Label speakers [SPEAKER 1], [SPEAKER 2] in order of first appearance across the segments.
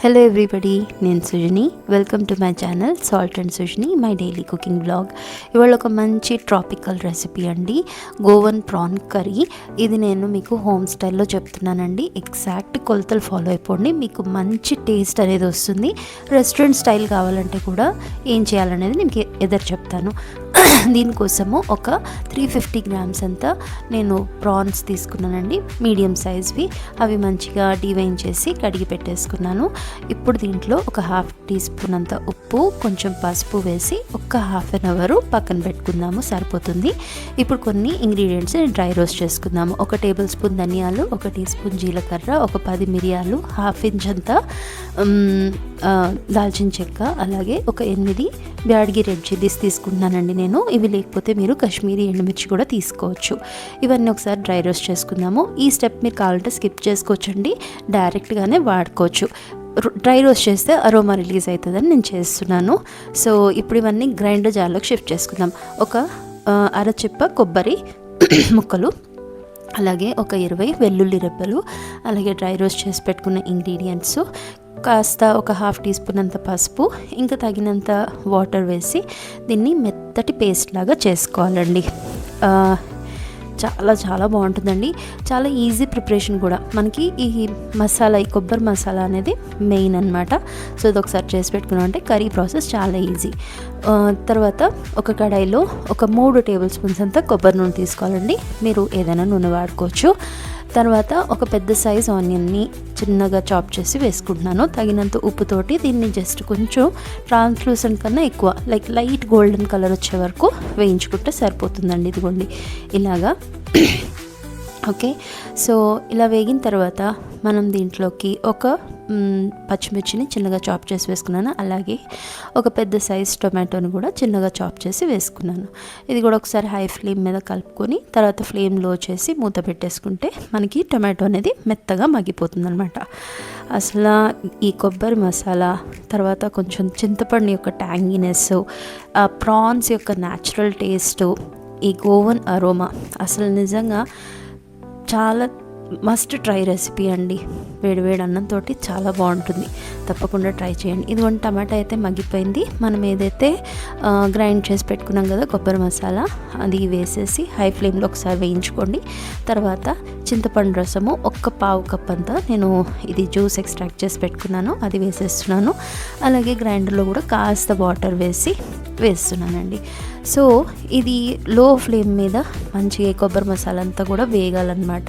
[SPEAKER 1] Hello everybody, నేను Sujani. Welcome to my channel salt and Sujani, my daily cooking blog. ఇవాళ ఒక మంచి ట్రాపికల్ రెసిపీ అండి, గోవన్ ప్రాన్ కర్రీ. ఇది నేను మీకు హోమ్ స్టైల్లో చెప్తున్నానండి. ఎగ్జాక్ట్ కొలతలు ఫాలో అయిపోండి, మీకు మంచి టేస్ట్ అనేది వస్తుంది. రెస్టారెంట్ స్టైల్ కావాలంటే కూడా ఏం చేయాలనేది నేను ఎదురు చెప్తాను. దీనికోసము ఒక 350 గ్రామ్స్ అంతా నేను ప్రాన్స్ తీసుకున్నానండి, మీడియం సైజ్వి. అవి మంచిగా డివైన్ చేసి కడిగి పెట్టేసుకున్నాను. ఇప్పుడు దీంట్లో ఒక హాఫ్ టీ స్పూన్ అంత ఉప్పు, కొంచెం పసుపు వేసి ఒక హాఫ్ అన్ అవర్ పక్కన పెట్టుకుందాము, సరిపోతుంది. ఇప్పుడు కొన్ని ఇంగ్రీడియంట్స్ డ్రై రోస్ట్ చేసుకుందాము. 1 టేబుల్ స్పూన్ ధనియాలు, 1 టీ స్పూన్ జీలకర్ర, ఒక 10 మిరియాలు, హాఫ్ ఇంచ్ అంతా దాల్చిన చెక్క, అలాగే ఒక 8 బ్యాడ్గి రెడ్ చిల్లీస్ తీసుకుంటున్నానండి నేను. ఇవి లేకపోతే మీరు కాశ్మీరీ ఎండుమిర్చి కూడా తీసుకోవచ్చు. ఇవన్నీ ఒకసారి డ్రై రోస్ట్ చేసుకుందాము. ఈ స్టెప్ మీరు కావాలంటే స్కిప్ చేసుకోవచ్చండి, డైరెక్ట్గానే వాడుకోవచ్చు. డ్రై రోస్ట్ చేస్తే అరోమా రిలీజ్ అవుతుందని నేను చేస్తున్నాను. సో ఇప్పుడు ఇవన్నీ గ్రైండర్ జార్లోకి షిఫ్ట్ చేసుకుందాం. ఒక అరచిప్ప కొబ్బరి ముక్కలు, అలాగే ఒక 20 వెల్లుల్లి రెబ్బలు, అలాగే డ్రై రోస్ట్ చేసి పెట్టుకున్న ఇంగ్రీడియంట్స్, కాస్త ఒక హాఫ్ టీ స్పూన్ అంత పసుపు, ఇంకా తగినంత వాటర్ వేసి దీన్ని మెత్తటి పేస్ట్ లాగా చేసుకోవాలండి. చాలా చాలా బాగుంటుందండి, చాలా ఈజీ ప్రిపరేషన్ కూడా. మనకి ఈ మసాలా, ఈ కొబ్బరి మసాలా అనేది మెయిన్ అనమాట. సో ఇది ఒకసారి చేసి పెట్టుకున్నామంటే కర్రీ ప్రాసెస్ చాలా ఈజీ. తర్వాత ఒక కడాయిలో ఒక 3 టేబుల్ స్పూన్స్ అంతా కొబ్బరి నూనె తీసుకోవాలండి, మీరు ఏదైనా నూనె వాడుకోవచ్చు. తర్వాత ఒక పెద్ద సైజ్ ఆనియన్ని చిన్నగా చాప్ చేసి వేసుకుంటున్నాను, తగినంత ఉప్పుతోటి. దీన్ని జస్ట్ కొంచెం ట్రాన్స్లూసెంట్ కన్నా ఎక్కువ, లైట్ గోల్డెన్ కలర్ వచ్చే వరకు వేయించుకుంటే సరిపోతుందండి. ఇదిగోండి ఇలాగా. ఓకే, సో ఇలా వేగిన తర్వాత మనం దీంట్లోకి ఒక పచ్చిమిర్చిని చిన్నగా చాప్ చేసి వేసుకున్నాను, అలాగే ఒక పెద్ద సైజ్ టొమాటోని కూడా చిన్నగా చాప్ చేసి వేసుకున్నాను. ఇది కూడా ఒకసారి హై ఫ్లేమ్ మీద కలుపుకొని తర్వాత ఫ్లేమ్ లో చేసి మూత పెట్టేసుకుంటే మనకి టొమాటో అనేది మెత్తగా మగ్గిపోతుంది అనమాట. అసలు ఈ కొబ్బరి మసాలా, తర్వాత కొంచెం చింతపండు యొక్క ట్యాంగినెస్, ఆ ప్రాన్స్ యొక్క న్యాచురల్ టేస్ట్, ఈ గోవన్ అరోమా, అసలు నిజంగా చాలా మస్ట్ ట్రై రెసిపీ అండి. వేడివేడి అన్నంతో చాలా బాగుంటుంది, తప్పకుండా ట్రై చేయండి. ఇదిగోండి టమాటా అయితే మగ్గిపోయింది. మనం ఏదైతే గ్రైండ్ చేసి పెట్టుకున్నాం కదా కొబ్బరి మసాలా, అది వేసేసి హై ఫ్లేమ్లో ఒకసారి వేయించుకోండి. తర్వాత చింతపండు రసము ఒక పావు కప్ అంతా నేను ఇది జ్యూస్ ఎక్స్ట్రాక్ట్ చేసి పెట్టుకున్నాను, అది వేసేస్తున్నాను. అలాగే గ్రైండర్లో కూడా కాస్త వాటర్ వేస్తున్నానండి. సో ఇది లో ఫ్లేమ్ మీద మంచిగా కొబ్బరి మసాలా అంతా కూడా వేగాలన్నమాట.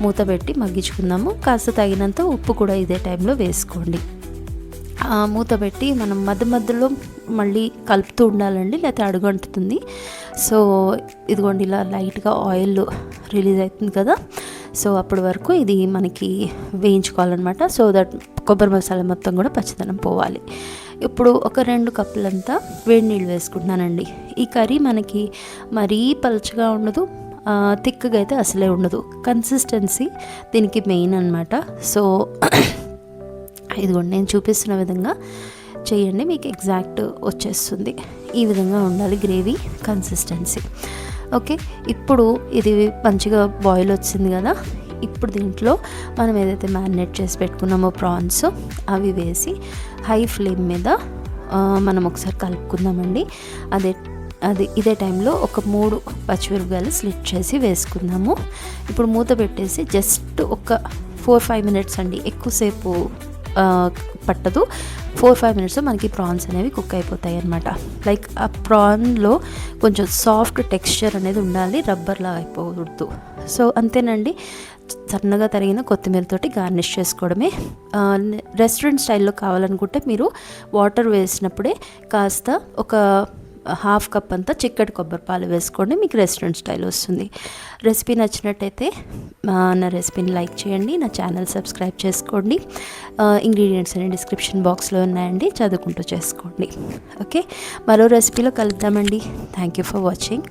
[SPEAKER 1] మూత పెట్టి మగ్గించుకుందాము. కాస్త తగినంత ఉప్పు కూడా ఇదే టైంలో వేసుకోండి. మూత పెట్టి మనం మధ్యలో మళ్ళీ కలుపుతూ ఉండాలండి, లేకపోతే అడుగంటుతుంది. సో ఇదిగోండి ఇలా లైట్గా ఆయిల్ రిలీజ్ అవుతుంది కదా, సో అప్పటి వరకు ఇది మనకి వేయించుకోవాలన్నమాట. సో దట్ కొబ్బరి మసాలా మొత్తం కూడా పచ్చిదనం పోవాలి. ఇప్పుడు ఒక 2 కప్పులంతా వేడి నీళ్ళు వేసుకుంటున్నానండి. ఈ కర్రీ మనకి మరీ పలుచగా ఉండదు, థిక్గా అయితే అసలే ఉండదు. కన్సిస్టెన్సీ దీనికి మెయిన్ అనమాట. సో ఇదిగోండి నేను చూపిస్తున్న విధంగా చేయండి, మీకు ఎగ్జాక్ట్ వచ్చేస్తుంది. ఈ విధంగా ఉండాలి గ్రేవీ కన్సిస్టెన్సీ. ఓకే, ఇప్పుడు ఇది మంచిగా బాయిల్ వచ్చింది కదా. ఇప్పుడు దీంట్లో మనం ఏదైతే మ్యారినేట్ చేసి పెట్టుకున్నామో ప్రాన్స్, అవి వేసి హై ఫ్లేమ్ మీద మనం ఒకసారి కలుపుకుందామండి. ఇదే టైంలో ఒక 3 పచ్చిమిరపకాయలు స్లిట్ చేసి వేసుకుందాము. ఇప్పుడు మూత పెట్టేసి జస్ట్ ఒక 4-5 మినిట్స్ అండి, ఎక్కువసేపు పట్టదు. 4-5 మినిట్స్ మనకి ప్రాన్స్ అనేవి కుక్ అయిపోతాయి అనమాట. ఆ ప్రాన్లో కొంచెం సాఫ్ట్ టెక్స్చర్ అనేది ఉండాలి, రబ్బర్లా అయిపోకూడదు. సో అంతేనండి, సన్నగా తరిగిన కొత్తిమీరతోటి గార్నిష్ చేసుకోవడమే. రెస్టారెంట్ స్టైల్లో కావాలనుకుంటే మీరు వాటర్ వేసినప్పుడే కాస్త ఒక హాఫ్ కప్ అంతా చిక్కటి కొబ్బరి పాలు వేసుకోండి, మీకు రెస్టారెంట్ స్టైల్ వస్తుంది. రెసిపీ నచ్చినట్టయితే నా రెసిపీని లైక్ చేయండి, నా ఛానల్ సబ్స్క్రైబ్ చేసుకోండి. ఇంగ్రీడియంట్స్ అనే డిస్క్రిప్షన్ బాక్స్లో ఉన్నాయండి, చదువుకుంటూ చేసుకోండి. ఓకే, మరో రెసిపీలో కలుద్దామండి. Thank you for watching.